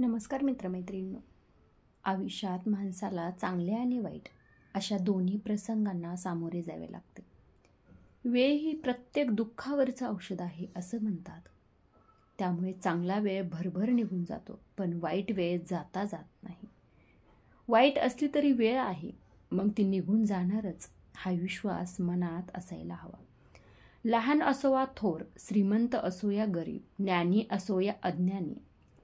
नमस्कार मित्रमैत्रिणींनो. आयुष्यात माणसाला चांगले आणि वाईट अशा दोन्ही प्रसंगांना सामोरे जावे लागते. वेळ ही प्रत्येक दुःखावरचं औषध आहे असं म्हणतात. त्यामुळे चांगला वेळ भरभर निघून जातो, पण वाईट वेळ जाता जात नाही. वाईट असली तरी वेळ आहे, मग ती निघून जाणारच हा विश्वास मनात असायला हवा. लहान असो वा थोर, श्रीमंत असो या गरीब, ज्ञानी असो या अज्ञानी,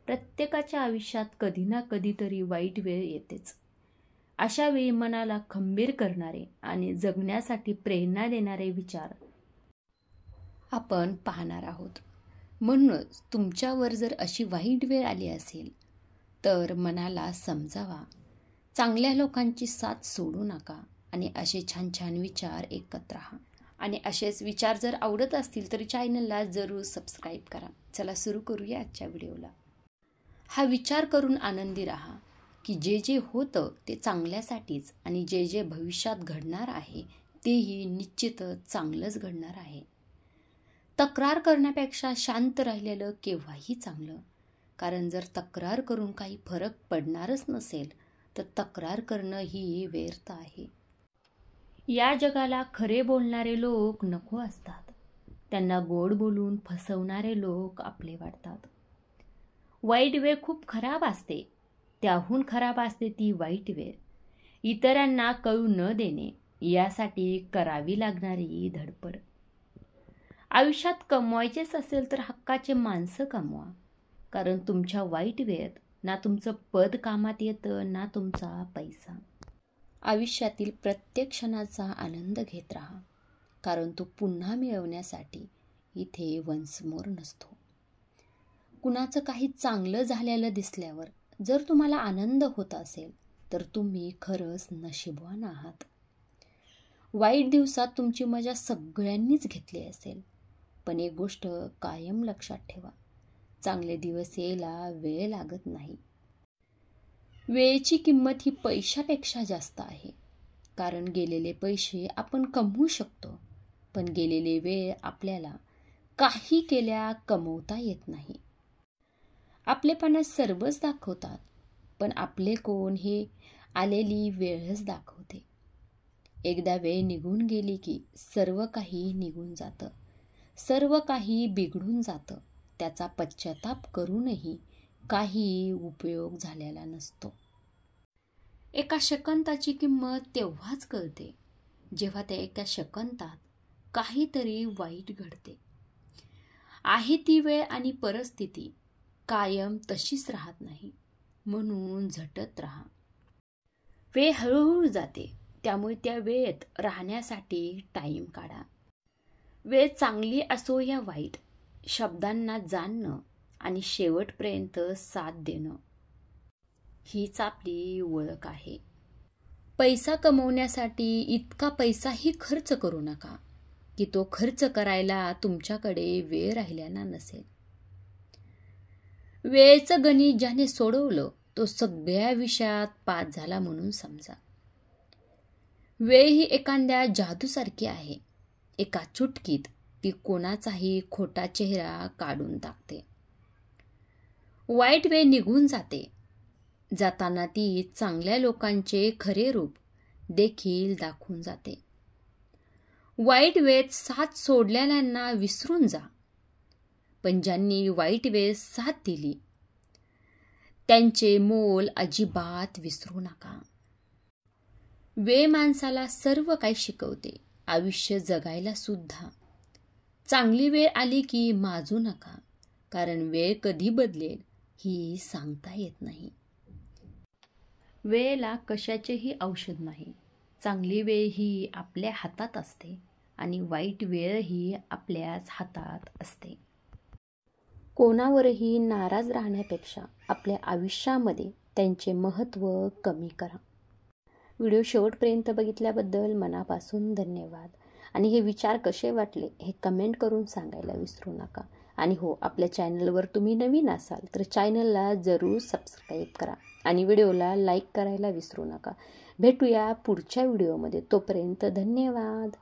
प्रत्येकाच्या आयुष्यात कधी ना कधीतरी वाईट वेळ येतेच. अशा वेळी मनाला खंबीर करणारे आणि जगण्यासाठी प्रेरणा देणारे विचार आपण पाहणार आहोत. म्हणूनच तुमच्यावर जर अशी वाईट वेळ आली असेल तर मनाला समजावा, चांगल्या लोकांची साथ सोडू नका आणि असे छान छान विचार ऐकत राहा. आणि असेच विचार जर आवडत असतील तर चॅनलला जरूर सबस्क्राईब करा. चला सुरू करूया आजच्या व्हिडिओला. हा विचार करून आनंदी राहा की जे जे होतं ते चांगल्यासाठीच आणि जे जे भविष्यात घडणार आहे तेही निश्चितच चांगलंच घडणार आहे. तक्रार करण्यापेक्षा शांत राहिलेलं केव्हाही चांगलं, कारण जर तक्रार करून काही फरक पडणारच नसेल तर तक्रार करणं ही व्यर्थ आहे. या जगाला खरे बोलणारे लोक नको असतात, त्यांना गोड बोलून फसवणारे लोक आपले वाटतात. वाईट वेळ खूप खराब असते, त्याहून खराब असते ती वाईट वेळ. इतरांना कळू न देणे यासाठी करावी लागणारी धडपड. आयुष्यात कमवायचेच असेल तर हक्काचे माणसं कमवा, कारण तुमच्या वाईट वेळेत ना तुमचं पद कामात येतं ना तुमचा पैसा. आयुष्यातील प्रत्येक क्षणाचा आनंद घेत राहा, कारण तो पुन्हा मिळवण्यासाठी इथे वन्स मोर नसतो. कुणाचं काही चांगलं झालेलं दिसल्यावर जर तुम्हाला आनंद होत असेल तर तुम्ही खरंच नशीबवान आहात. वाईट दिवसात तुमची मजा सगळ्यांनीच घेतली असेल, पण एक गोष्ट कायम लक्षात ठेवा, चांगले दिवस यायला वेळ लागत नाही. वेळेची किंमत ही पैशापेक्षा जास्त आहे, कारण गेलेले पैसे आपण कमवू शकतो, पण गेलेले वेळ आपल्याला काही केल्या कमवता येत नाही. आपलेपणा सर्वच दाखवतात, पण आपले कोण हे आलेली वेळच दाखवते. एकदा वेळ निघून गेली की सर्व काही निघून जातं, सर्व काही बिघडून जातं. त्याचा पश्चाताप करूनही काही उपयोग झालेला नसतो. एका सेकंदाची किंमत तेव्हाच कळते जेव्हा त्या एका सेकंदात काहीतरी वाईट घडते. आहे ती वेळ आणि परिस्थिती कायम तशीच राहत नाही, म्हणून झटत राहा. वेळ हळूहळू जाते, त्यामुळे त्या वेळेत राहण्यासाठी टाईम काढा. वेळ चांगली असो या वाईट, शब्दांना जाणणं आणि शेवटपर्यंत साथ देणं हीच आपली ओळख आहे. पैसा कमवण्यासाठी इतका पैसाही खर्च करू नका की तो खर्च करायला तुमच्याकडे वेळ राहिलेला नसेल. वेळेचं गणित ज्याने सोडवलं तो सगळ्या विषयात पास झाला म्हणून समजा. वेळ ही एखाद्या जादूसारखी आहे, एका चुटकीत ती कोणाचाही खोटा चेहरा काढून टाकते. वाईट वेळ निघून जाते, जाताना ती चांगल्या लोकांचे खरे रूप देखील दाखवून जाते. वाईट वेळेत साथ सोडलेल्यांना विसरून जा, पण ज्यांनी वाईट वेळेत साथ दिली त्यांचे मोल अजिबात विसरू नका. वेळ माणसाला सर्व काही शिकवते, आयुष्य जगायला सुद्धा. चांगली वेळ आली की माजू नका, कारण वेळ कधी बदलेल ही सांगता येत नाही. वेळेला कशाचेही औषध नाही. चांगली वेळ ही आपल्या हातात असते आणि वाईट वेळ ही आपल्याच हातात असते. कोणावरही नाराज राहण्यापेक्षा आपल्या आयुष्यामध्ये त्यांचे महत्त्व कमी करा. व्हिडिओ शेवटपर्यंत बघितल्याबद्दल मनापासून धन्यवाद. आणि हे विचार कसे वाटले हे कमेंट करून सांगायला विसरू नका. आणि हो, आपल्या चॅनलवर तुम्ही नवीन असाल तर चॅनलला जरूर सबस्क्राईब करा आणि व्हिडिओला लाईक करायला विसरू नका. भेटूया पुढच्या व्हिडिओमध्ये. तोपर्यंत धन्यवाद.